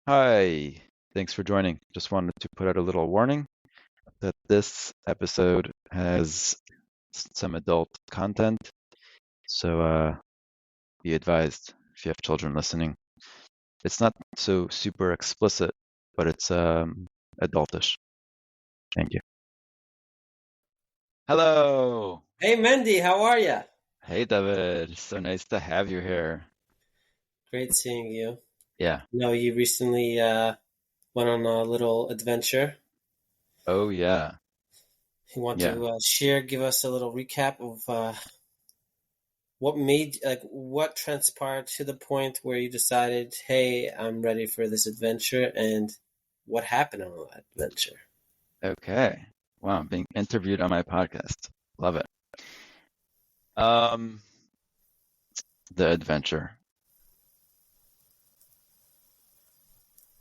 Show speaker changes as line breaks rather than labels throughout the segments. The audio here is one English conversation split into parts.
Hi, thanks for joining. Just wanted to put out a little warning that this episode has some adult content, so be advised if you have children listening. It's not so super explicit, but it's adultish. Thank you. Hello.
Hey Mandy, how are you?
Hey, David. So nice to have you here.
Great seeing you.
Yeah.
No, you recently went on a little adventure.
Oh, yeah.
You want
Yeah.
to give us a little recap of what transpired to the point where you decided, hey, I'm ready for this adventure, and what happened on that adventure?
Okay. Wow, I'm being interviewed on my podcast. Love it. Um, the adventure.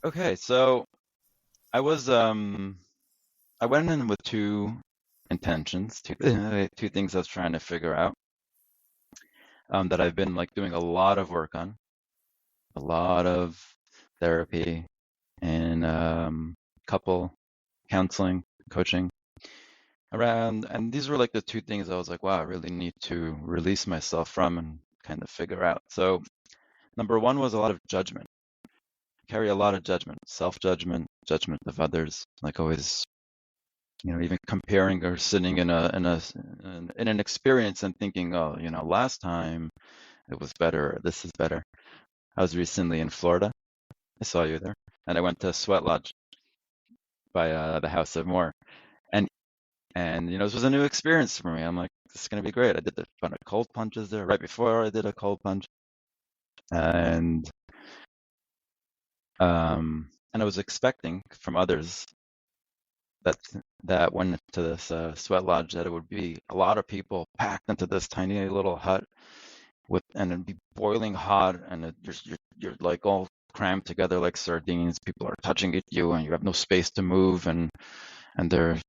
Okay, so I was I went in with two intentions, two things I was trying to figure out that I've been like doing a lot of work on, a lot of therapy and couple counseling, coaching around, and these were like the two things I was like, wow, I really need to release myself from and kind of figure out. So number one was a lot of judgment, carry a lot of judgment, self-judgment, judgment of others, like always even comparing or sitting in an experience and thinking, oh, last time it was better, this is better. I was recently in Florida. I saw you there, and I went to Sweat Lodge by the House of Moore, and this was a new experience for me. I'm like, this is gonna be great. I did a bunch of cold plunges there right before I did a cold plunge, and and I was expecting from others that that went to this sweat lodge that it would be a lot of people packed into this tiny little hut and it'd be boiling hot and you're like all crammed together like sardines. People are touching at you and you have no space to move and they're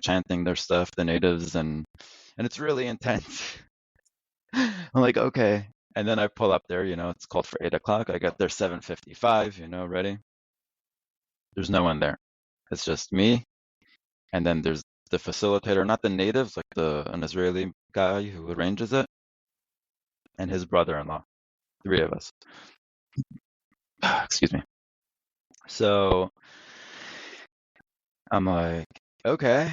chanting their stuff, the natives, and it's really intense. I'm like, okay. And then I pull up there, it's called for 8 o'clock. I get there 7:55, ready. There's no one there. It's just me. And then there's the facilitator, not the natives, like an Israeli guy who arranges it, and his brother-in-law. Three of us. Excuse me. So I'm like, okay,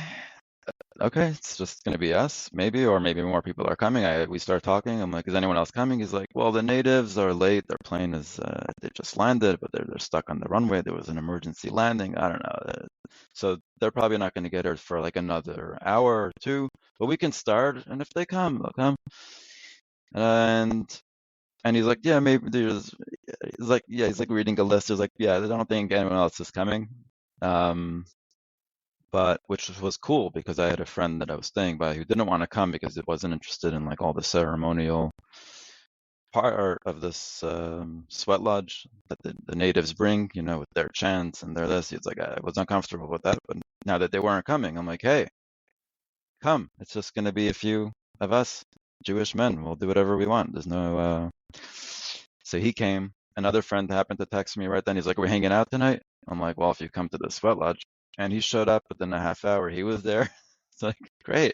okay, it's just gonna be us, maybe, or maybe more people are coming. We start talking. I'm like, is anyone else coming? He's like, well, the natives are late. Their plane is they just landed, but they're stuck on the runway. There was an emergency landing. I don't know. So they're probably not going to get here for like another hour or two, but we can start. And if they come, they'll come. And and he's like, yeah, maybe there's. He's like, yeah, he's like reading a list. He's like, yeah, I don't think anyone else is coming. Um, but which was cool because I had a friend that I was staying by who didn't want to come because he wasn't interested in like all the ceremonial part of this sweat lodge that the natives bring, with their chants and their this. He's like, I was uncomfortable with that, but now that they weren't coming, I'm like, hey, come. It's just going to be a few of us, Jewish men. We'll do whatever we want. There's no. So he came. Another friend happened to text me right then. He's like, we're hanging out tonight. I'm like, well, if you come to the sweat lodge. And he showed up within a half hour. He was there. It's like, great.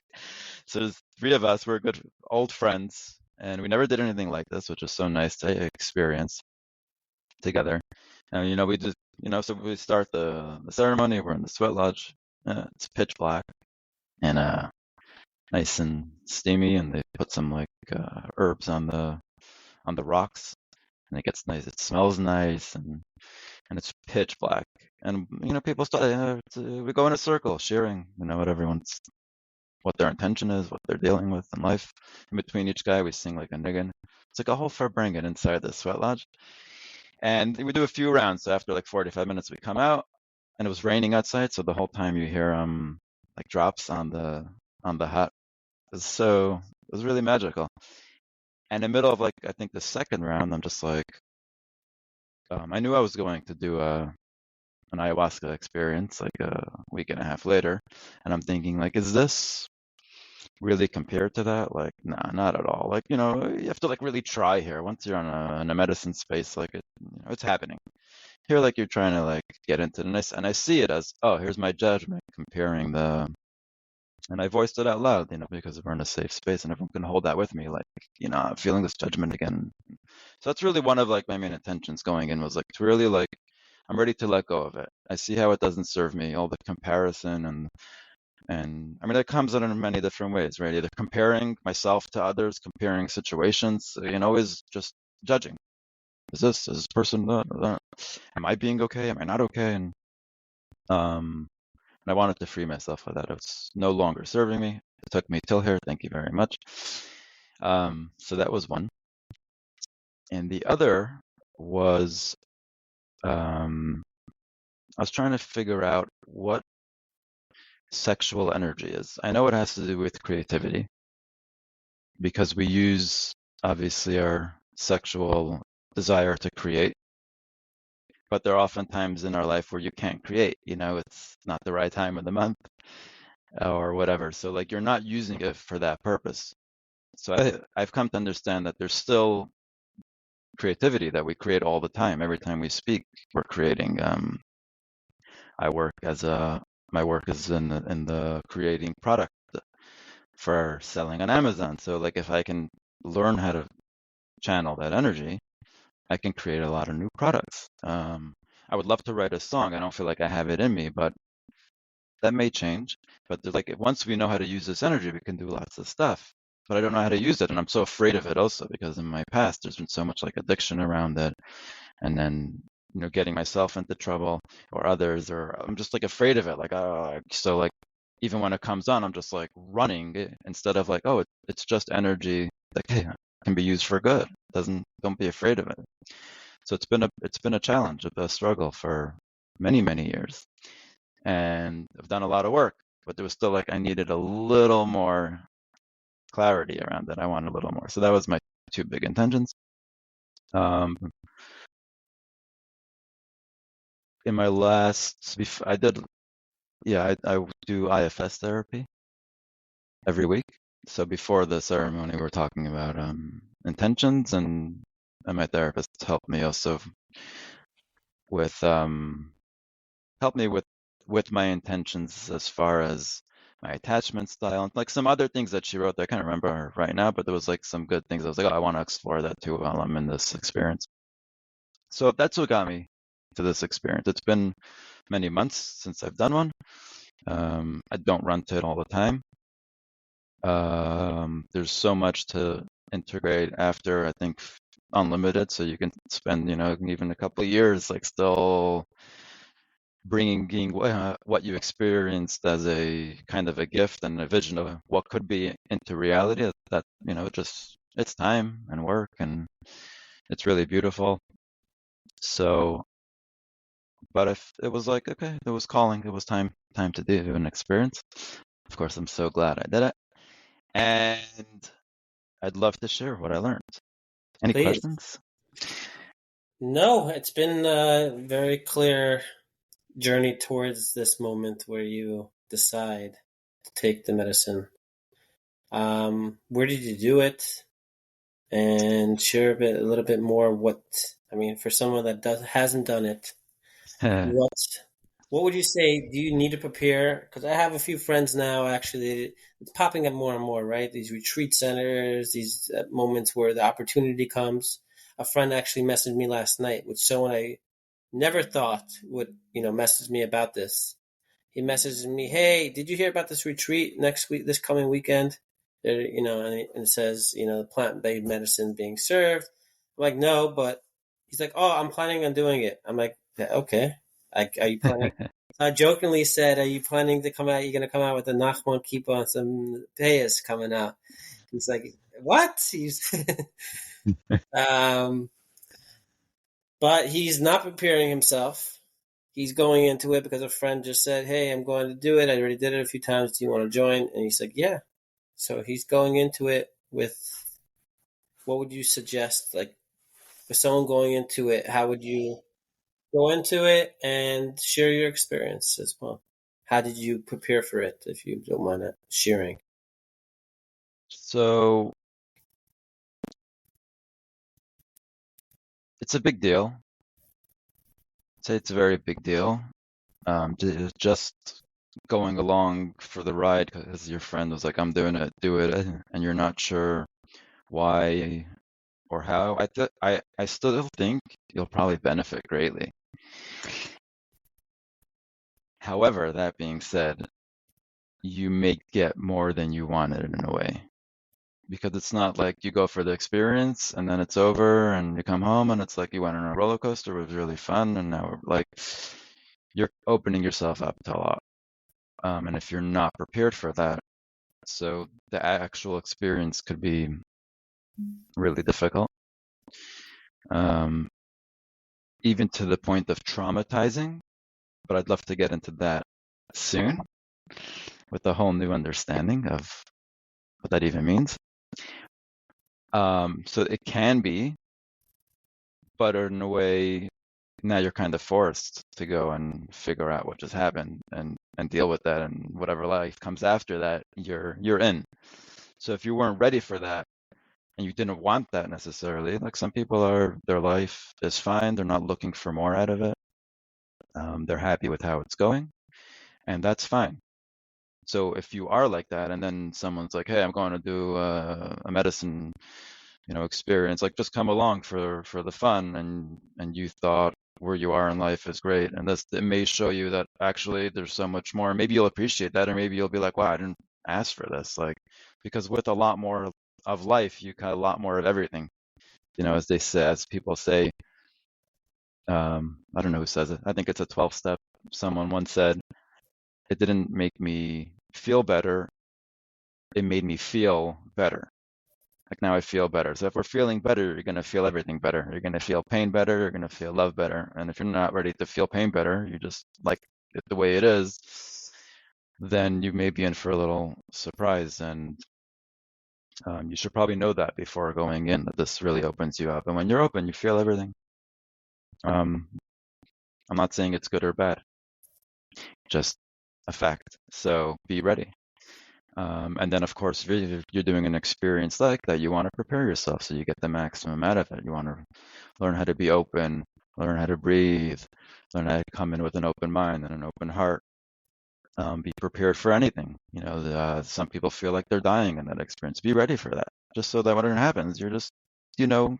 So there's three of us. We're good old friends. And we never did anything like this, which is so nice to experience together. And, we just, so we start the ceremony. We're in the sweat lodge. It's pitch black and nice and steamy. And they put some like herbs on the rocks. And it gets nice. It smells nice. And it's pitch black. And people start. We go in a circle, sharing, what their intention is, what they're dealing with in life. In between each guy, we sing like a niggin. It's like a whole farbrengen inside the sweat lodge. And we do a few rounds. So after like 45 minutes, we come out, and it was raining outside. So the whole time you hear like drops on the hut. It was really magical. And in the middle of like I think the second round, I'm just like, I knew I was going to do an ayahuasca experience like a week and a half later, and I'm thinking like, is this really compared to that? Like, nah, not at all. Like, you have to like really try here. Once you're in a medicine space, like it's happening. here like you're trying to like get into the nice, and I see it as, oh, here's my judgment comparing the, and I voiced it out loud, because we're in a safe space and everyone can hold that with me, like, I'm feeling this judgment again. So that's really one of like my main intentions going in, was like to really like, I'm ready to let go of it. I see how it doesn't serve me, all the comparison, and I mean it comes in many different ways, right? Either comparing myself to others, comparing situations, is just judging. Is this person, am I being okay? Am I not okay? Um, and I wanted to free myself of that. It's no longer serving me. It took me till here. Thank you very much. So that was one. And the other was, I was trying to figure out what sexual energy is. I know it has to do with creativity because we use obviously our sexual desire to create, but there are often times in our life where you can't create, it's not the right time of the month or whatever. So like you're not using it for that purpose. So I've come to understand that there's still creativity that we create all the time. Every time we speak, we're creating. I work as a My work is in the creating product for selling on Amazon. So like if I can learn how to channel that energy, I can create a lot of new products. I would love to write a song. I don't feel like I have it in me, but that may change. But there's like once we know how to use this energy, we can do lots of stuff. But I don't know how to use it, and I'm so afraid of it also because in my past there's been so much like addiction around it, and then getting myself into trouble or others, or I'm just like afraid of it. Like so like even when it comes on, I'm just like running instead of like, oh, it's just energy. Like, hey, it can be used for good. Don't be afraid of it. So it's been a challenge, a struggle for many years, and I've done a lot of work, but there was still like I needed a little more clarity around it. I wanted a little more. So that was my two big intentions. Um, in my last, I did, yeah, I do IFS therapy every week. So before the ceremony, we're talking about intentions, and my therapist helped me also with helped me with my intentions as far as my attachment style and like some other things that she wrote that I can't remember right now, but there was like some good things. I was like, oh, I want to explore that too while I'm in this experience. So that's what got me to this experience. It's been many months since I've done one. I don't run to it all the time. There's so much to integrate after, I think, unlimited. So you can spend, even a couple of years, like still bringing what you experienced as a kind of a gift and a vision of what could be into reality. That, just it's time and work, and it's really beautiful. So, but if it was like, okay, it was calling, it was time to do an experience. Of course, I'm so glad I did it. And I'd love to share what I learned. Any
Please.
questions?
No, it's been a very clear journey towards this moment where you decide to take the medicine. Where did you do it? And share a little bit more. For someone that hasn't done it, what what would you say? Do you need to prepare? Because I have a few friends now. Actually, it's popping up more and more. Right, these retreat centers, these moments where the opportunity comes. A friend actually messaged me last night with someone I never thought would, message me about this. He messages me, "Hey, did you hear about this retreat next week, this coming weekend?" And it says, plant-based medicine being served. I'm like, no, but he's like, oh, I'm planning on doing it. I'm like, yeah, okay. Are you planning? I jokingly said, "Are you planning to come out? You're gonna come out with a Nachman Kippah and some payas coming out?" He's like, "What?" Um, but he's not preparing himself. He's going into it because a friend just said, "Hey, I'm going to do it. I already did it a few times. Do you want to join?" And he's like, "Yeah." So he's going into it with, what would you suggest? Like, for someone going into it, how would you go into it and share your experience as well? How did you prepare for it, if you don't mind sharing?
So it's a big deal. say it's a very big deal. Just going along for the ride because your friend was like, "I'm doing it, do it," and you're not sure why or how. I still think you'll probably benefit greatly. However, that being said, you may get more than you wanted in a way because it's not like you go for the experience and then it's over and you come home and it's like you went on a roller coaster, it was really fun, and now like you're opening yourself up to a lot. And if you're not prepared for that, so the actual experience could be really difficult, um, even to the point of traumatizing. But I'd love to get into that soon with a whole new understanding of what that even means. So it can be, but in a way, now you're kind of forced to go and figure out what just happened and deal with that, and whatever life comes after that, you're in. So if you weren't ready for that and you didn't want that necessarily, like some people are, their life is fine, they're not looking for more out of it. They're happy with how it's going, and that's fine. So if you are like that, and then someone's like, "Hey, I'm going to do a medicine, experience," like just come along for the fun, and you thought where you are in life is great, and this it may show you that actually there's so much more. Maybe you'll appreciate that, or maybe you'll be like, "Wow, I didn't ask for this," like because with a lot more of life, you got a lot more of everything. As they say, as people say, I don't know who says it. I think it's a 12 step. Someone once said, it didn't make me feel better, it made me feel better. Like now I feel better. So if we're feeling better, you're going to feel everything better. You're going to feel pain better. You're going to feel love better. And if you're not ready to feel pain better, you just like it the way it is, then you may be in for a little surprise. And you should probably know that before going in, that this really opens you up. And when you're open, you feel everything. Um, I'm not saying it's good or bad, just a fact. So be ready. And then, of course, if you're doing an experience like that, you want to prepare yourself so you get the maximum out of it. You want to learn how to be open, learn how to breathe, learn how to come in with an open mind and an open heart. Be prepared for anything. Some people feel like they're dying in that experience. Be ready for that, just so that when it happens, you're just, you know,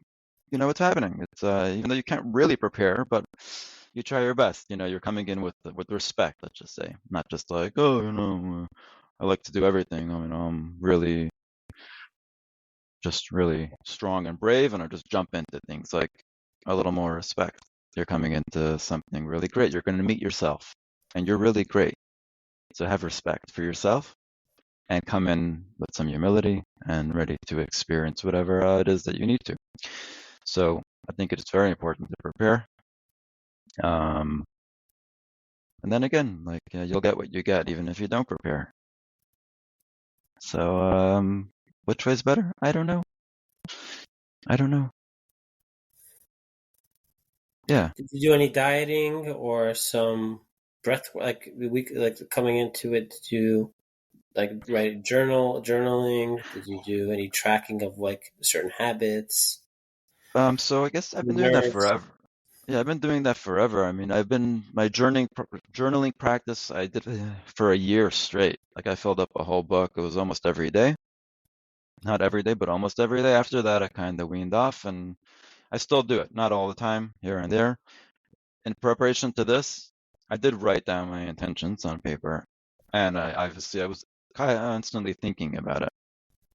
you know what's happening. It's even though you can't really prepare, but you try your best. You're coming in with respect. Let's just say, not just like, oh, I like to do everything. I'm really just really strong and brave, and I just jump into things like a little more respect. You're coming into something really great. You're going to meet yourself, and you're really great. So have respect for yourself and come in with some humility and ready to experience whatever it is that you need to. So I think it's very important to prepare. Um, and then again, like you'll get what you get even if you don't prepare. So which way's better? I don't know. I don't know. Yeah.
Did you do any dieting or some breath like the week like coming into it? Did you like write journaling? Did you do any tracking of like certain habits,
So I guess I've
the
been doing that
nerves?
forever. Yeah, I've been doing that forever. I mean, I've been my journaling practice. I did for a year straight. Like I filled up a whole book. It was almost every day. Not every day, but almost every day. After that, I kind of weaned off, and I still do it. Not all the time, here and there. In preparation to this, I did write down my intentions on paper, and I was constantly thinking about it.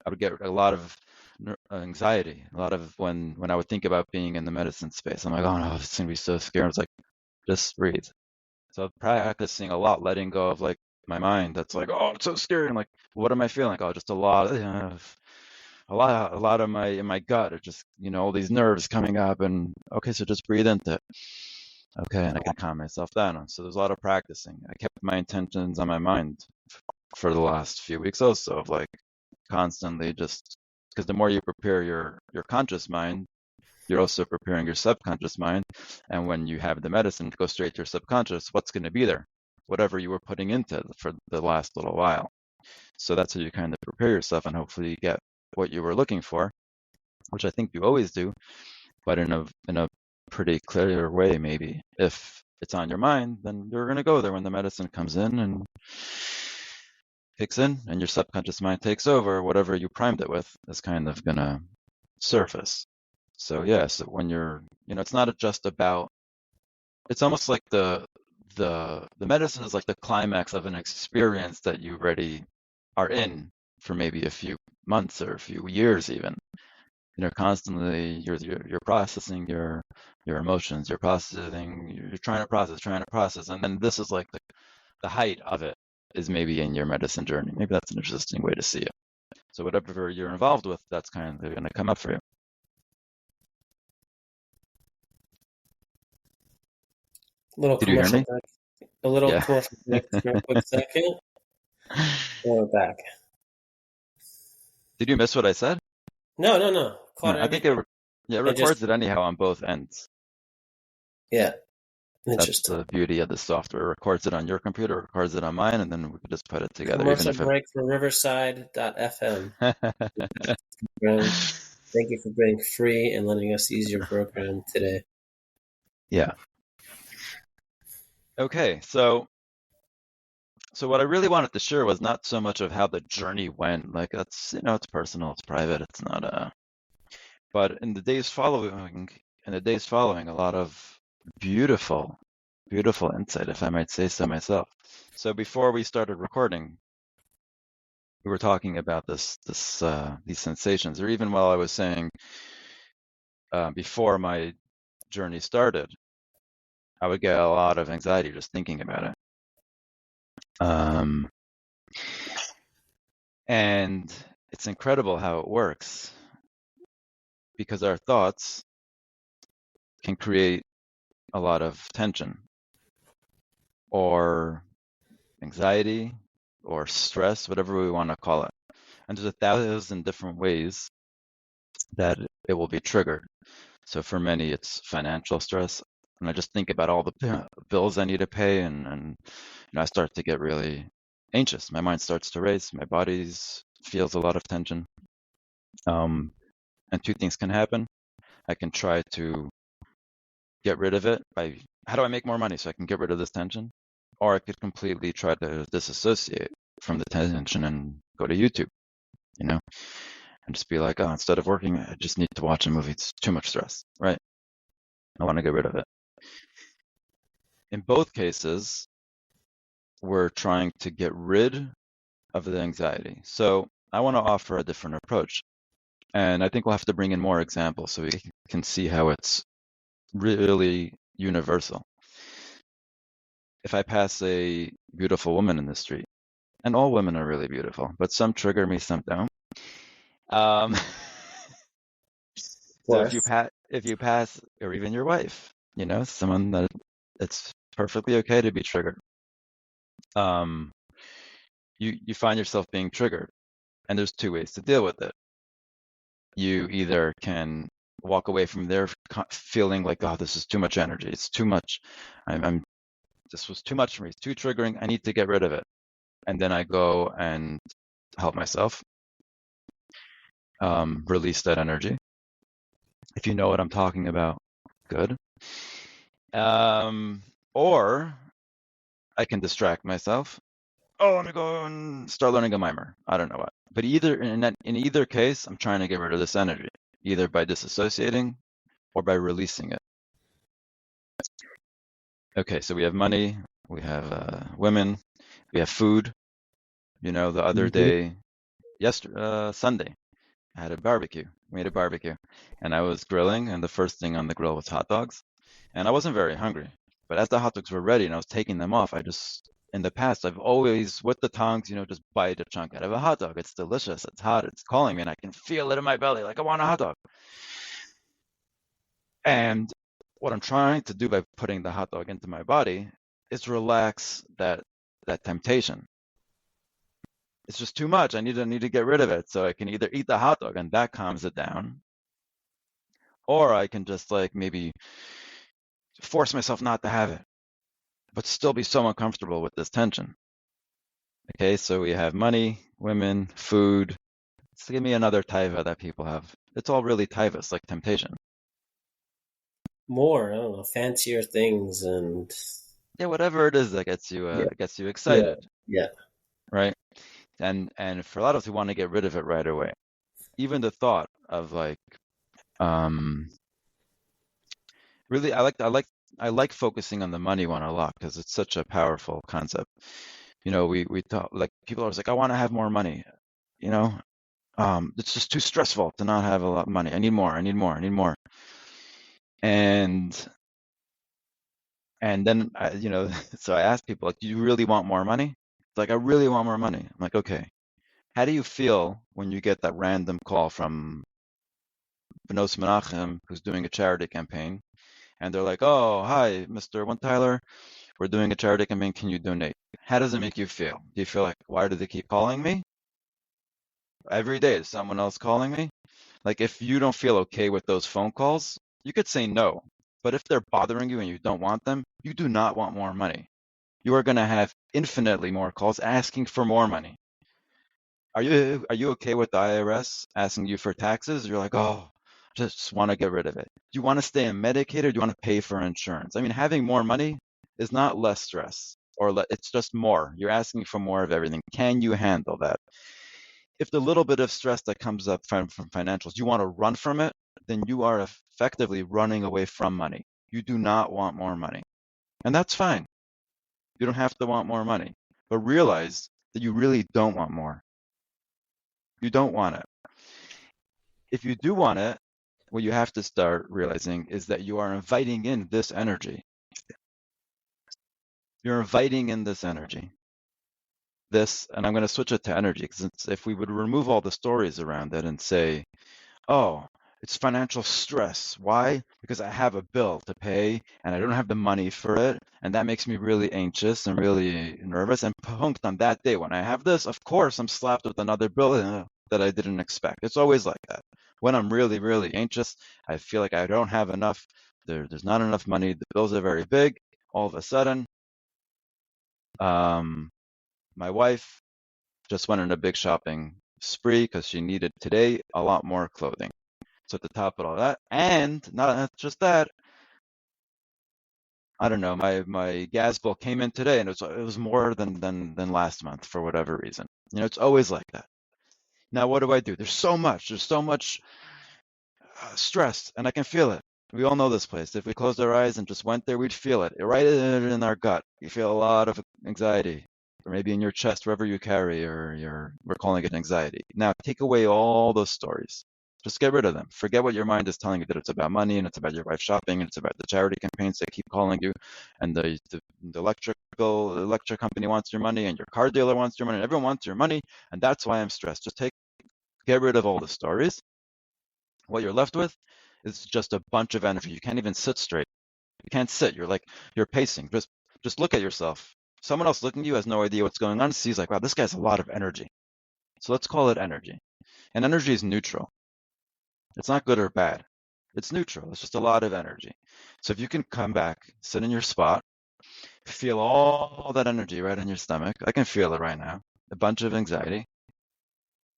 I would get a lot of anxiety, a lot of when I would think about being in the medicine space. I'm like, oh no, it's gonna be so scary. It's like, just breathe. So I'm practicing a lot, letting go of like my mind. That's like, oh, it's so scary. I'm like, what am I feeling? Like, oh, just a lot, a lot of my in my gut are just, all these nerves coming up. And okay, so just breathe into it. Okay, and I can calm myself down. So there's a lot of practicing. I kept my intentions on my mind for the last few weeks also, of like constantly just because the more you prepare your conscious mind, you're also preparing your subconscious mind. And when you have the medicine to go straight to your subconscious, what's going to be there? Whatever you were putting into it for the last little while. So that's how you kind of prepare yourself, and hopefully you get what you were looking for, which I think you always do, but in a pretty clear way, maybe, it's on your mind, then you're going to go there when the medicine comes in and kicks in and your subconscious mind takes over. Whatever you primed it with is kind of going to surface. So yes, when you're, it's not just about, it's almost like the medicine is like the climax of an experience that you already are in for maybe a few months or a few years even. Constantly you're processing your emotions, you're trying to process, and then this is like the height of it is maybe in your medicine journey. Maybe that's an interesting way to see it. So whatever you're involved with, that's kind of going to come up for you.
Little
Did you hear
commercial
me?
break. A little
Yeah.
commercial break for a quick second. We're back.
Did you miss what I said?
No, no, no.
No,
Caught
I think
everything.
it
I just,
records it anyhow on both ends.
yeah,
That's
interesting.
the beauty of the software. It records it on your computer, records it on mine, and then we can just put it together, even
Commercial
if it.
break for Riverside.fm. Program. Thank you for being free and letting us use your program today.
Yeah. Okay, so what I really wanted to share was not so much of how the journey went. Like that's, it's personal, it's private, it's not but in the days following, a lot of beautiful, beautiful insight, if I might say so myself. So before we started recording, we were talking about these sensations, or even while I was saying before my journey started, I would get a lot of anxiety just thinking about it. Um, and it's incredible how it works because our thoughts can create a lot of tension or anxiety or stress, whatever we want to call it. And there's 1,000 different ways that it will be triggered. So for many, it's financial stress. And I just think about all the bills I need to pay, and I start to get really anxious. My mind starts to race. My body feels a lot of tension. And two things can happen. I can try to get rid of it by how do I make more money so I can get rid of this tension? Or I could completely try to disassociate from the tension and go to YouTube, you know, and just be like, oh, instead of working, I just need to watch a movie. It's too much stress, right? I want to get rid of it. In both cases, we're trying to get rid of the anxiety. So I want to offer a different approach. And I think we'll have to bring in more examples so we can see how it's really universal. If I pass a beautiful woman in the street, and all women are really beautiful, but some trigger me, some don't. Um,
Of
so
course.
if you pass, or even your wife, someone that it's perfectly okay to be triggered. Um, you find yourself being triggered, and there's two ways to deal with it. You either can walk away from there feeling like, oh, this is too much energy. It's too much. I'm this was too much for me. It's too triggering. I need to get rid of it. And then I go and help myself release that energy. If you know what I'm talking about, good. Or I can distract myself. Oh, let me go and start learning a mimer. I don't know what. But in either case, I'm trying to get rid of this energy, either by disassociating or by releasing it. Okay, so we have money, we have women, we have food. The other
Mhm.
day, Sunday, I had a barbecue. We made a barbecue, and I was grilling, and the first thing on the grill was hot dogs. And I wasn't very hungry, but as the hot dogs were ready and I was taking them off, in the past, I've always, with the tongs, just bite a chunk out of a hot dog. It's delicious. It's hot. It's calling me, and I can feel it in my belly, like I want a hot dog. And what I'm trying to do by putting the hot dog into my body is relax that temptation. It's just too much. I need to get rid of it. So I can either eat the hot dog and that calms it down, or I can just like maybe force myself not to have it, but still be so uncomfortable with this tension. Okay, so we have money, women, food. Let's give me another taiva that people have. It's all really taivas, like temptation.
More, I don't know, fancier things and
Yeah, whatever it is that
Yeah.
gets you
Yeah.
excited,
Yeah.
right? And for a lot of us, we want to get rid of it right away. Even the thought of like, um, really, I like focusing on the money one a lot because it's such a powerful concept. We talk like people are always like, I want to have more money. You know, it's just too stressful to not have a lot of money. I need more. I need more. I need more. And and then so I ask people like, do you really want more money? It's like I really want more money. I'm like, okay. How do you feel when you get that random call from Benos Menachem, who's doing a charity campaign, and they're like, "Oh, hi, Mr. One Tyler, we're doing a charity campaign. Can you donate?" How does it make you feel? Do you feel like, why do they keep calling me? Every day is someone else calling me? Like, if you don't feel okay with those phone calls, you could say no. But if they're bothering you and you don't want them, you do not want more money. You are going to have infinitely more calls asking for more money. Are you okay with the IRS asking you for taxes? You're like, oh, just want to get rid of it. Do you want to stay on Medicaid or do you want to pay for insurance? I mean, having more money is not less stress, or it's just more. You're asking for more of everything. Can you handle that? If the little bit of stress that comes up from financials, you want to run from it, then you are effectively running away from money. You do not want more money. And that's fine. You don't have to want more money, but realize that you really don't want more. You don't want it. If you do want it, what you have to start realizing is that you are inviting in this energy. You're inviting in this energy. This, and I'm going to switch it to energy because if we would remove all the stories around it and say, oh, it's financial stress. Why? Because I have a bill to pay and I don't have the money for it. And that makes me really anxious and really nervous. And punked on that day when I have this, of course, I'm slapped with another bill that I didn't expect. It's always like that. When I'm really, really anxious, I feel like I don't have enough. There's not enough money. The bills are very big. All of a sudden, um, my wife just went on a big shopping spree because she needed today a lot more clothing. So at the top of all that, and not just that, I don't know, my gas bill came in today and it was more than last month for whatever reason. It's always like that. Now what do? There's so much stress, and I can feel it. We all know this place. If we closed our eyes and just went there, we'd feel it right in our gut. You feel a lot of anxiety, or maybe in your chest, wherever you carry, or we're calling it anxiety. Now, take away all those stories. Just get rid of them. Forget what your mind is telling you that it's about money and it's about your wife shopping and it's about the charity campaigns that keep calling you and the electric company wants your money and your car dealer wants your money and everyone wants your money and that's why I'm stressed. Get rid of all the stories. What you're left with is just a bunch of energy. You can't even sit straight. You can't sit. You're pacing. Just look at yourself. Someone else looking at you has no idea what's going on. Sees like, wow, this guy has a lot of energy. So let's call it energy. And energy is neutral. It's not good or bad. It's neutral. It's just a lot of energy. So if you can come back, sit in your spot, feel all that energy right in your stomach. I can feel it right now. A bunch of anxiety.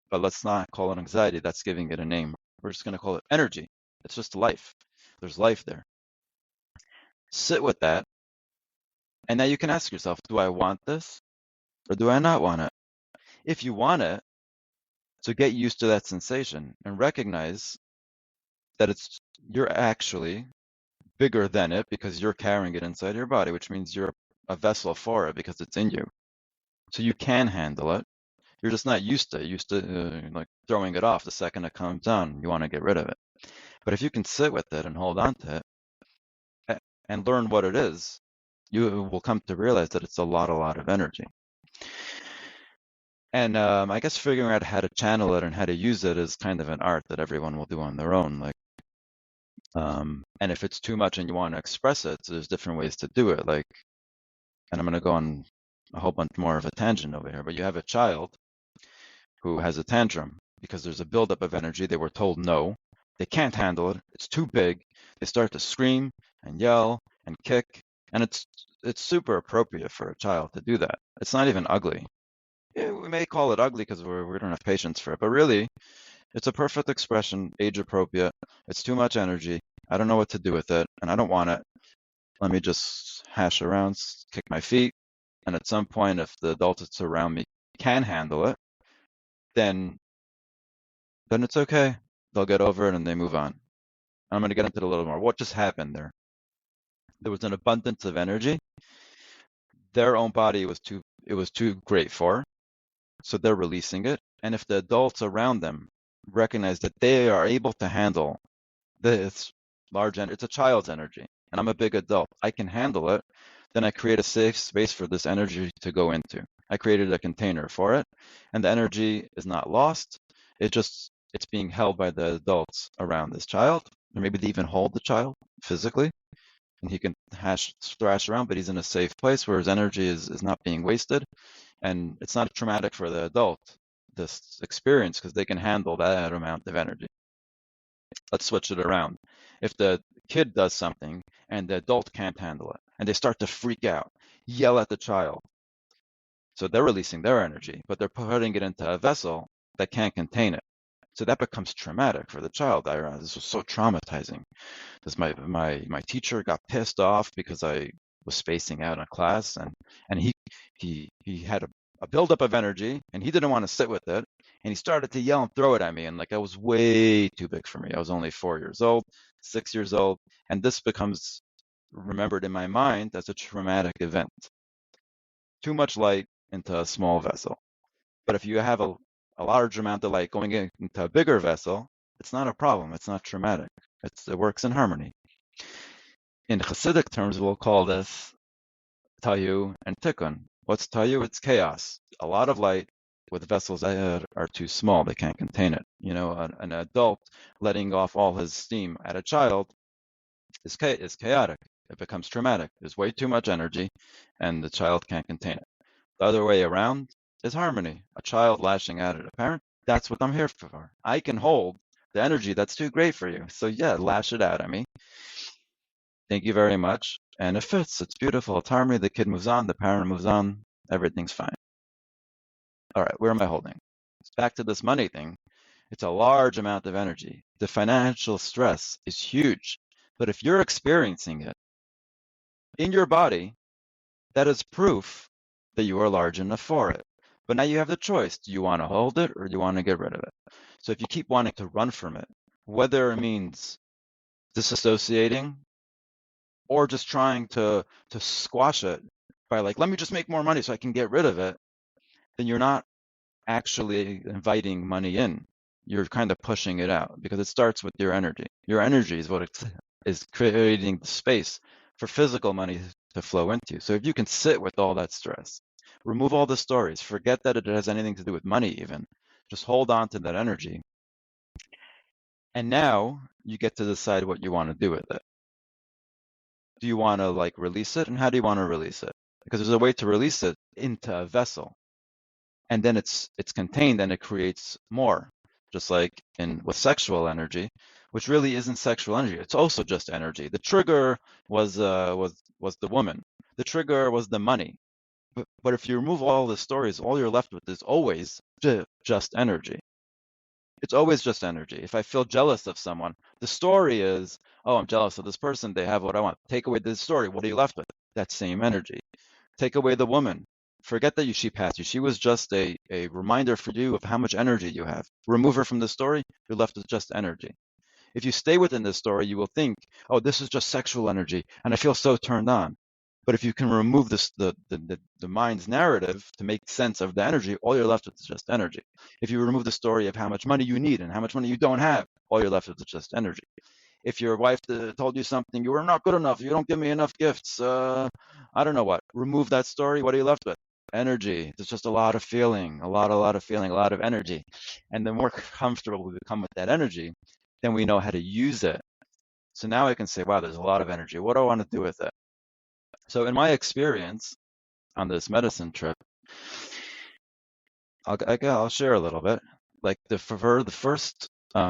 But let's not call it anxiety. That's giving it a name. We're just going to call it energy. It's just life. There's life there. Sit with that. And now you can ask yourself, do I want this or do I not want it? If you want it, so get used to that sensation and recognize that you're actually bigger than it because you're carrying it inside your body, which means you're a vessel for it because it's in you. So you can handle it. You're just not used to like throwing it off the second it comes down. You want to get rid of it. But if you can sit with it and hold on to it and learn what it is, you will come to realize that it's a lot of energy. And I guess figuring out how to channel it and how to use it is kind of an art that everyone will do on their own. And if it's too much and you want to express it, so there's different ways to do it. And I'm going to go on a whole bunch more of a tangent over here, but you have a child who has a tantrum because there's a buildup of energy. They were told no, they can't handle it. It's too big. They start to scream and yell and kick, and it's super appropriate for a child to do that. It's not even ugly. Yeah, we may call it ugly because we don't have patience for it, but really, it's a perfect expression, age appropriate. It's too much energy. I don't know what to do with it, and I don't want it. Let me just hash around, kick my feet, and at some point, if the adult that's around me can handle it, then it's okay. They'll get over it and they move on. I'm going to get into it a little more. What just happened there? There was an abundance of energy. Their own body was too great for, so they're releasing it. And if the adults around them recognize that they are able to handle this large energy, it's a child's energy, and I'm a big adult, I can handle it, then I create a safe space for this energy to go into. I created a container for it, and the energy is not lost. It's being held by the adults around this child, or maybe they even hold the child physically, and he can thrash around, but he's in a safe place where his energy is not being wasted, and it's not traumatic for the adult, this experience, because they can handle that amount of energy. Let's switch it around. If the kid does something and the adult can't handle it, and they start to freak out, yell at the child, so they're releasing their energy, but they're putting it into a vessel that can't contain it. So that becomes traumatic for the child. This was so traumatizing. Because my teacher got pissed off because I was spacing out in class, and he had a buildup of energy, and he didn't want to sit with it, and he started to yell and throw it at me, and like I was way too big for me. I was only 4 years old, 6 years old, and this becomes remembered in my mind as a traumatic event. Too much light into a small vessel. But if you have a large amount of light going into a bigger vessel, it's not a problem. It's not traumatic. It works in harmony. In Hasidic terms, we'll call this tayu and tikkun. What's tayu? It's chaos. A lot of light with vessels that are too small. They can't contain it. You know, an adult letting off all his steam at a child is chaotic. It becomes traumatic. There's way too much energy, and the child can't contain it. The other way around is harmony. A child lashing out at a parent, that's what I'm here for. I can hold the energy that's too great for you. So yeah, lash it out at me. Thank you very much. And it fits. It's beautiful. It's harmony. The kid moves on. The parent moves on. Everything's fine. All right, where am I holding? Back to this money thing. It's a large amount of energy. The financial stress is huge. But if you're experiencing it in your body, that is proof that you are large enough for it. But now you have the choice. Do you want to hold it or do you want to get rid of it? So if you keep wanting to run from it, whether it means disassociating or just trying to squash it by like, let me just make more money so I can get rid of it, then you're not actually inviting money in. You're kind of pushing it out because it starts with your energy. Your energy is what is creating the space for physical money to flow into. So if you can sit with all that stress, remove all the stories, forget that it has anything to do with money even, just hold on to that energy. And now you get to decide what you want to do with it. Do you want to like release it? And how do you want to release it? Because there's a way to release it into a vessel. And then it's contained and it creates more. Just like with sexual energy, which really isn't sexual energy. It's also just energy. The trigger was the woman. The trigger was the money. But if you remove all the stories, all you're left with is always just energy. It's always just energy. If I feel jealous of someone, the story is, oh, I'm jealous of this person. They have what I want. Take away the story. What are you left with? That same energy. Take away the woman. Forget that she passed you. She was just a reminder for you of how much energy you have. Remove her from the story, you're left with just energy. If you stay within this story, you will think, oh, this is just sexual energy, and I feel so turned on. But if you can remove the mind's narrative to make sense of the energy, all you're left with is just energy. If you remove the story of how much money you need and how much money you don't have, all you're left with is just energy. If your wife told you something, you are not good enough, you don't give me enough gifts, I don't know what. Remove that story, what are you left with? Energy. There's just a lot of feeling, a lot of feeling, a lot of energy. And the more comfortable we become with that energy, then we know how to use it. So now I can say, wow, there's a lot of energy. What do I want to do with it? So in my experience on this medicine trip, I'll share a little bit. Like for the first, I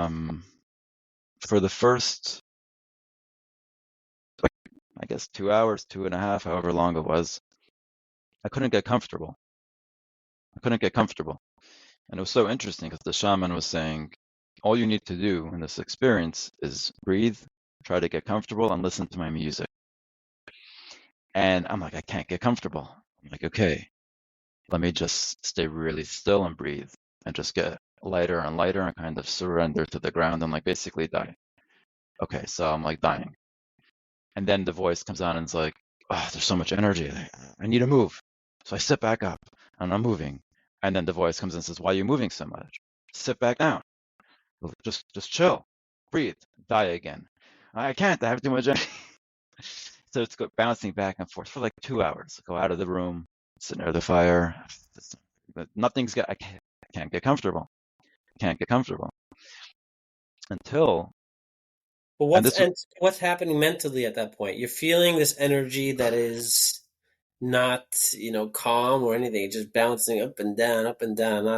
guess 2 hours, 2.5, however long it was, I couldn't get comfortable. And it was so interesting because the shaman was saying, all you need to do in this experience is breathe, try to get comfortable, and listen to my music. And I'm like, I can't get comfortable. I'm like, okay, let me just stay really still and breathe and just get lighter and lighter and kind of surrender to the ground and like basically die. Okay, so I'm like dying. And then the voice comes on and it's like, oh, there's so much energy. I need to move. So I sit back up and I'm moving. And then the voice comes in and says, why are you moving so much? Sit back down. Just chill. Breathe. Die again. I can't. I have too much energy. So it's bouncing back and forth for like 2 hours. Go out of the room, sit near the fire. But nothing's got. I can't get comfortable. Can't get comfortable until.
But
And this.
what's happening mentally at that point? You're feeling this energy that is not, calm or anything, just bouncing up and down, not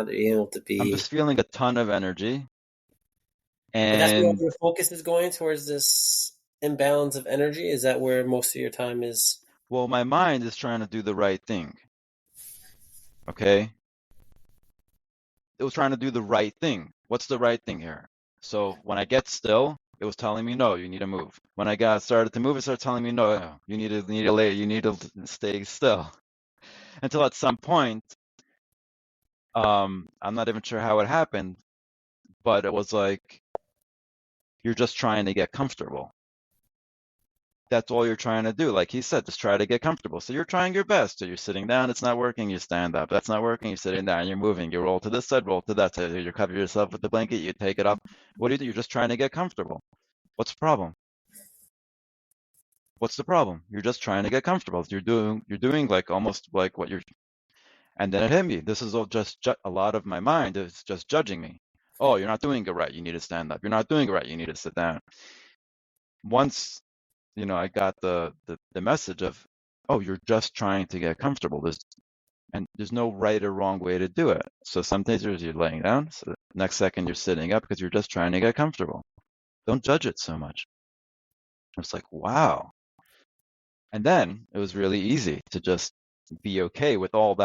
being able to
I'm
be.
just feeling a ton of energy,
And that's where all
and
your focus is going towards this imbalance of energy. Is that where most of your time is?
well, my mind is trying to do the right thing. Okay, it was trying to do the right thing. What's the right thing here? So when I get still, it was telling me no, you need to move. When I got started to move, it started telling me no, you need to lay, you need to stay still. Until at some point, I'm not even sure how it happened, but it was like you're just trying to get comfortable. That's all you're trying to do. Like he said, just try to get comfortable. So you're trying your best. So you're sitting down, it's not working, you stand up. That's not working, you're sitting down, you're moving. You roll to this side, roll to that side. You cover yourself with the blanket, you take it up. What do? You're just trying to get comfortable. What's the problem? What's the problem? You're just trying to get comfortable. You're doing like almost like what you're. And then it hit me. This is all just a lot of my mind is just judging me. Oh, you're not doing it right. You need to stand up. You're not doing it right. You need to sit down. Once I got the message of, oh, you're just trying to get comfortable. There's no right or wrong way to do it. So some days you're laying down. So the next second you're sitting up because you're just trying to get comfortable. Don't judge it so much. It's like, wow. And then it was really easy to just be okay with all of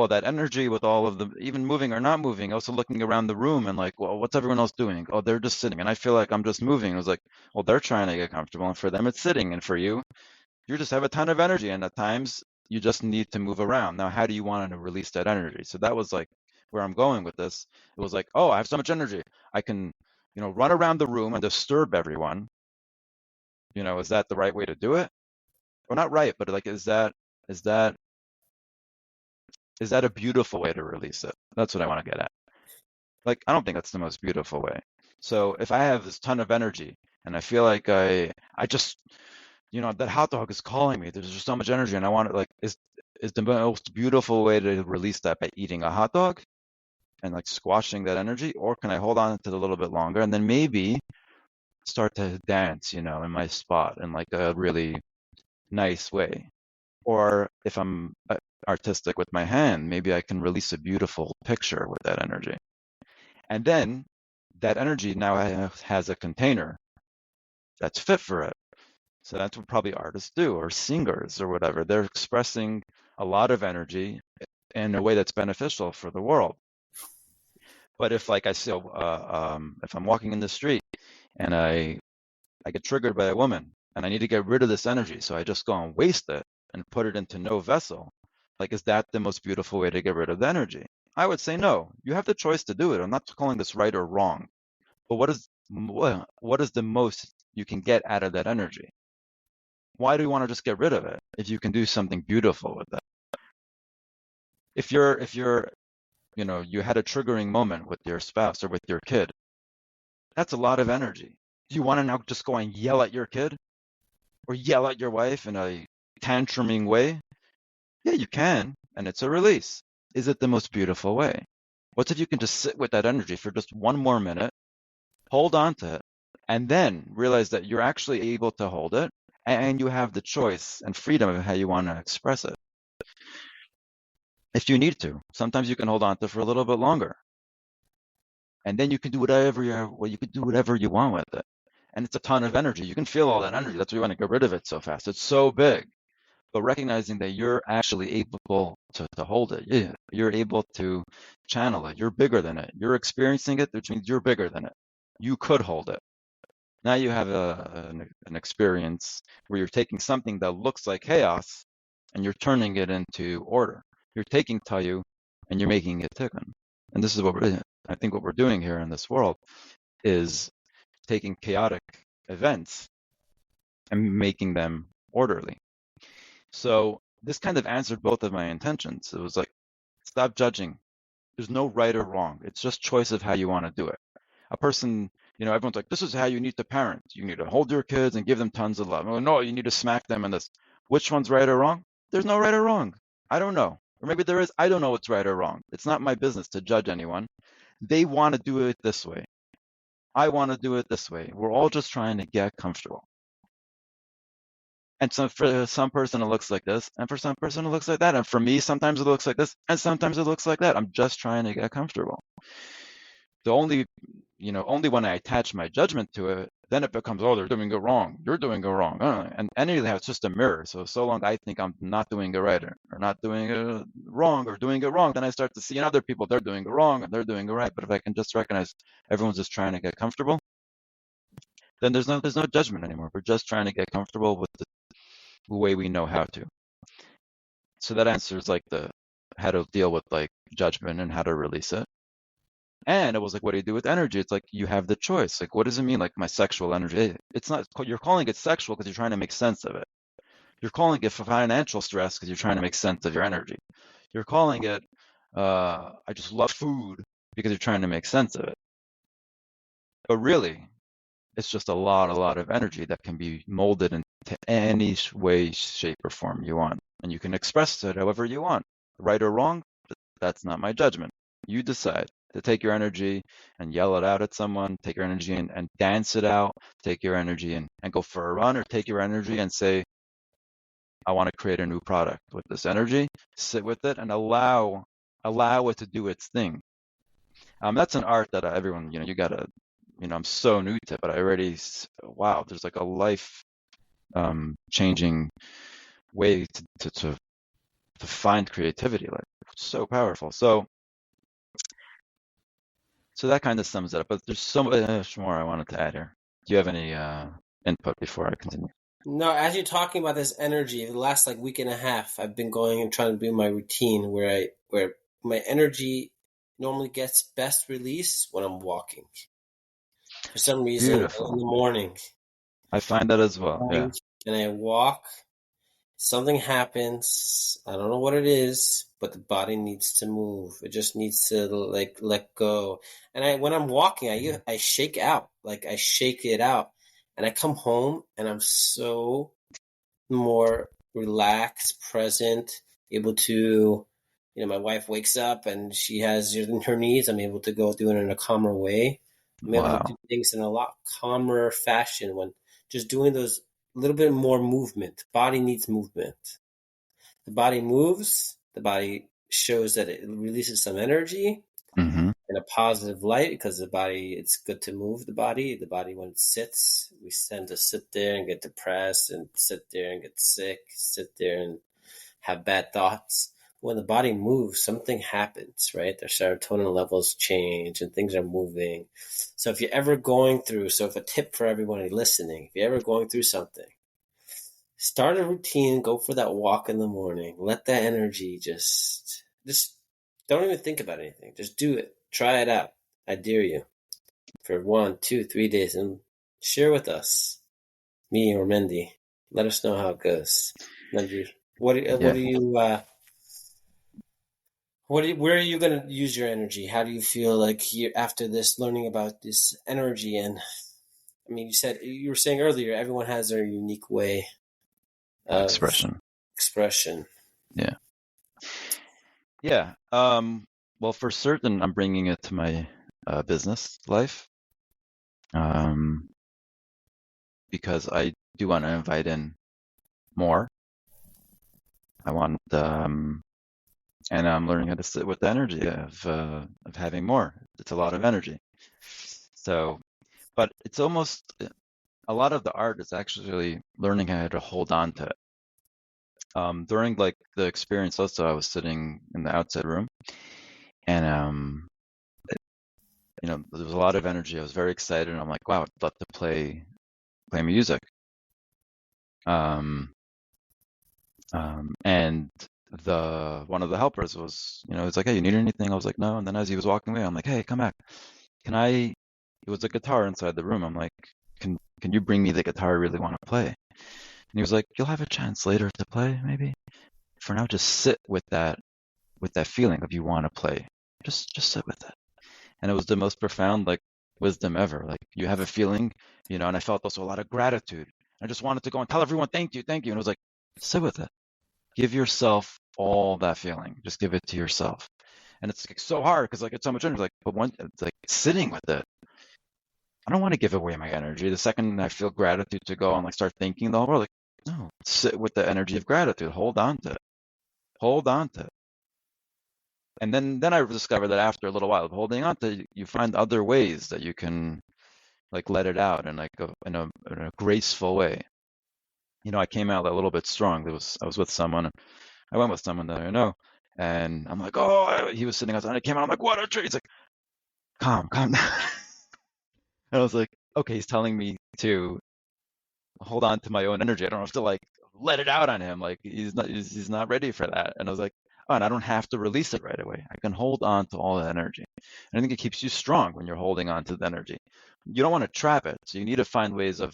that energy, with all of the even moving or not moving, also looking around the room and like, well, what's everyone else doing? Oh, they're just sitting. And I feel like I'm just moving. I was like, well, they're trying to get comfortable. And for them, it's sitting. And for you, you just have a ton of energy. And at times, you just need to move around. Now, how do you want to release that energy? So that was like where I'm going with this. It was like, oh, I have so much energy. I can, run around the room and disturb everyone. Is that the right way to do it? Or not right, but like, is that is that a beautiful way to release it? That's what I want to get at. Like, I don't think that's the most beautiful way. So if I have this ton of energy and I feel like I just, that hot dog is calling me. There's just so much energy and I want it like, is the most beautiful way to release that by eating a hot dog and like squashing that energy? Or can I hold on to it a little bit longer and then maybe start to dance, in my spot in like a really nice way? Or if I'm artistic with my hand, maybe I can release a beautiful picture with that energy. And then that energy now has a container that's fit for it. So that's what probably artists do, or singers, or whatever. They're expressing a lot of energy in a way that's beneficial for the world. But if, like I say, if I'm walking in the street and I get triggered by a woman and I need to get rid of this energy, so I just go and waste it and put it into no vessel, like, is that the most beautiful way to get rid of the energy? I would say no. You have the choice to do it. I'm not calling this right or wrong. But what is the most you can get out of that energy? Why do you want to just get rid of it if you can do something beautiful with it? If you're you had a triggering moment with your spouse or with your kid, that's a lot of energy. Do you want to now just go and yell at your kid or yell at your wife in a tantruming way? Yeah, you can, and it's a release. Is it the most beautiful way? What if you can just sit with that energy for just one more minute, hold on to it, and then realize that you're actually able to hold it and you have the choice and freedom of how you want to express it. If you need to, sometimes you can hold on to it for a little bit longer. And then you can do whatever you want with it. And it's a ton of energy. You can feel all that energy. That's why you want to get rid of it so fast. It's so big. But recognizing that you're actually able to hold it. Yeah, you're able to channel it. You're bigger than it. You're experiencing it, which means you're bigger than it. You could hold it. Now you have an experience where you're taking something that looks like chaos and you're turning it into order. You're taking tayu and you're making it tikkun. And this is I think what we're doing here in this world is taking chaotic events and making them orderly. So this kind of answered both of my intentions. It was like, stop judging. There's no right or wrong. It's just choice of how you want to do it. A person, everyone's like, this is how you need to parent. You need to hold your kids and give them tons of love. Oh, no, you need to smack them and this. Which one's right or wrong? There's no right or wrong. I don't know. Or maybe there is. I don't know what's right or wrong. It's not my business to judge anyone. They want to do it this way. I want to do it this way. We're all just trying to get comfortable. And so for some person it looks like this, and for some person it looks like that. And for me, sometimes it looks like this, and sometimes it looks like that. I'm just trying to get comfortable. The only when I attach my judgment to it, then it becomes, oh, they're doing it wrong. You're doing it wrong. And anyhow, it's just a mirror. So long I think I'm not doing it right or not doing it wrong or doing it wrong, then I start to see in other people they're doing it wrong and they're doing it right. But if I can just recognize everyone's just trying to get comfortable, then there's no judgment anymore. We're just trying to get comfortable with the way we know how to. So that answers like the how to deal with like judgment and how to release it. And it was like, what do you do with energy? It's like you have the choice. Like, what does it mean? Like my sexual energy. It's not, you're calling it sexual because you're trying to make sense of it. You're calling it financial stress because you're trying to make sense of your energy. You're calling it, I just love food because you're trying to make sense of it. But really, it's just a lot of energy that can be molded into any way, shape, or form you want. And you can express it however you want. Right or wrong, that's not my judgment. You decide to take your energy and yell it out at someone, take your energy and dance it out, take your energy and go for a run, or take your energy and say, I want to create a new product with this energy, sit with it and allow it to do its thing. That's an art that everyone, you gotta, I'm so new to it, but I already, wow, there's like a life changing way to find creativity, like so powerful. So that kind of sums it up, but there's so much more I wanted to add here. Do you have any input before I continue?
No, as you're talking about this energy, the last like week and a half, I've been going and trying to do my routine where my energy normally gets best released when I'm walking. For some reason, in
Beautiful.
the morning,
I find that as well. Yeah.
and I walk, something happens. I don't know what it is, but the body needs to move. It just needs to like let go. And when I'm walking, I shake out, like I shake it out, and I come home and I'm so more relaxed, present, able to. My wife wakes up and she has her needs. I'm able to go do it in a calmer way. I'm able to do
Wow.
things in a lot calmer fashion when just doing those little bit more movement. Body needs movement. The body moves. The body shows that it releases some energy
Mm-hmm.
in a positive light because the body, it's good to move the body. The body, when it sits, we tend to sit there and get depressed and sit there and get sick, sit there and have bad thoughts. When the body moves, something happens, right? Their serotonin levels change and things are moving. So if you're ever going through, if a tip for everybody listening, if you're ever going through something, start a routine, go for that walk in the morning. Let that energy just don't even think about anything. Just do it. Try it out. I dare you for 1, 2, 3 days and share with us, me or Mendy. Let us know how it goes. Mendy, what
Yeah.
do you where are you going to use your energy? How do you feel like you after this learning about this energy? And I mean, you were saying earlier, everyone has their unique way of
Expression.
expression.
Yeah. Yeah. Well, for certain, I'm bringing it to my business life because I do want to invite in more. I want, and I'm learning how to sit with the energy of having more. It's a lot of energy. So, but it's almost a lot of the art is actually learning how to hold on to it. During like the experience also, I was sitting in the outside room and there was a lot of energy. I was very excited and I'm like, wow, I'd love to play play music. Um, and the one of the helpers was, he's like, "Hey, you need anything?" I was like, "No." And then as he was walking away, I'm like, "Hey, come back. Can I?" It was a guitar inside the room. I'm like, "Can you bring me the guitar I really want to play?" And he was like, "You'll have a chance later to play, maybe. For now, just sit with that feeling of you want to play. Just sit with it." And it was the most profound like wisdom ever. Like you have a feeling, and I felt also a lot of gratitude. I just wanted to go and tell everyone thank you, thank you. And it was like, sit with it. Give yourself all that feeling. Just give it to yourself. And it's like so hard because like it's so much energy. Like, but one, it's like sitting with it. I don't want to give away my energy. The second I feel gratitude to go and like start thinking the whole world, like, no, sit with the energy of gratitude. Hold on to it. Hold on to it. And then I discovered that after a little while of holding on to, you find other ways that you can like let it out in like in a graceful way. I came out a little bit strong. I was with someone. I went with someone that I know, and I'm like, oh, he was sitting outside. And I came out. I'm like, what a treat. He's like, calm down. And I was like, okay, he's telling me to hold on to my own energy. I don't have to like let it out on him. Like he's not ready for that. And I was like, oh, and I don't have to release it right away. I can hold on to all the energy. And I think it keeps you strong when you're holding on to the energy. You don't want to trap it. So you need to find ways of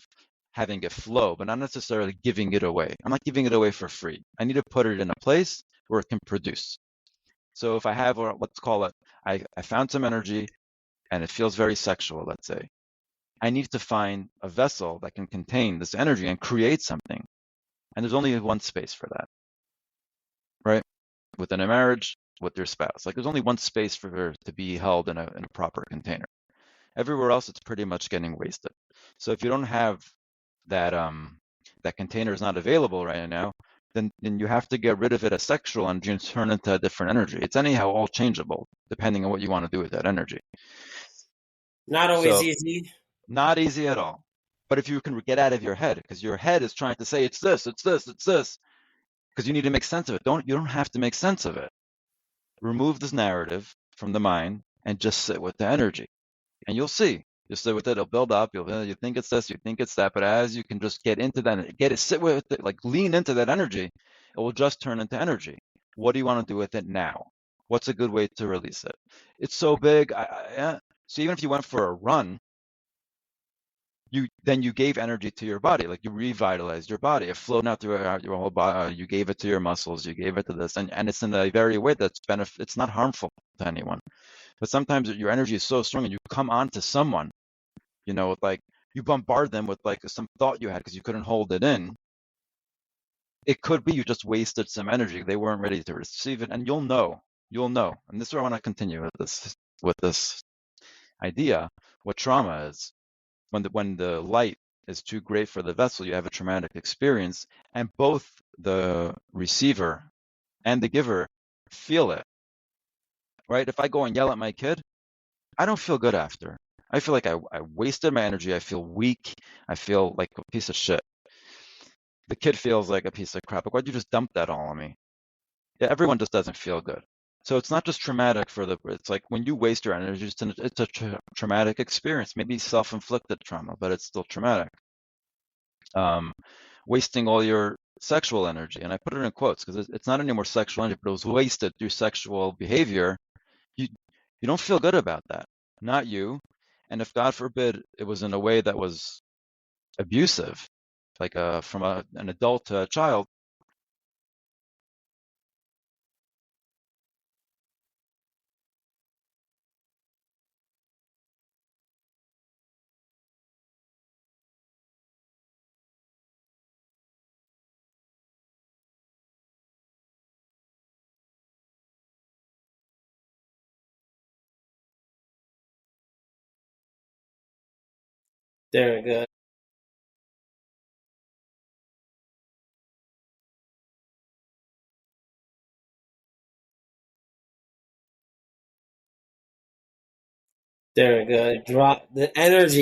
having it flow, but not necessarily giving it away. I'm not giving it away for free. I need to put it in a place where it can produce. So if I have, or let's call it, I found some energy and it feels very sexual, let's say. I need to find a vessel that can contain this energy and create something. And there's only one space for that, right? Within a marriage, with your spouse. Like there's only one space for her to be held in a proper container. Everywhere else, it's pretty much getting wasted. So if you don't have that container is not available right now, then you have to get rid of it as sexual and just turn it into a different energy. It's anyhow all changeable depending on what you want to do with that energy.
Not always
So
easy.
not easy at all. But if you can get out of your head, because your head is trying to say it's this, it's this, it's this, because you need to make sense of it. You don't have to make sense of it. Remove this narrative from the mind and just sit with the energy. And you'll see. You sit with it, it'll build up. You think it's this, you think it's that, but as you can just get into that, sit with it, like lean into that energy, it will just turn into energy. What do you want to do with it now? What's a good way to release it? It's so big. So even if you went for a run, you gave energy to your body, like you revitalized your body. It flowed out throughout your whole body. You gave it to your muscles. You gave it to this, and it's in a very way that's it's not harmful to anyone. But sometimes your energy is so strong, and you come on to someone, like you bombard them with like some thought you had because you couldn't hold it in. It could be you just wasted some energy. They weren't ready to receive it, and you'll know. And this is where I want to continue with this idea. What trauma is. When the light is too great for the vessel, you have a traumatic experience, and both the receiver and the giver feel it, right? If I go and yell at my kid, I don't feel good after. I feel like I wasted my energy. I feel weak. I feel like a piece of shit. The kid feels like a piece of crap. Like, why'd you just dump that all on me? Yeah, everyone just doesn't feel good. So it's not just traumatic it's like when you waste your energy, it's a traumatic experience, maybe self-inflicted trauma, but it's still traumatic. Um, Wasting all your sexual energy, and I put it in quotes because it's not any more sexual energy, but it was wasted through sexual behavior. You don't feel good about that, not you. And if God forbid it was in a way that was abusive, like from an adult to a child.
Very good. Very good. Drop the energy.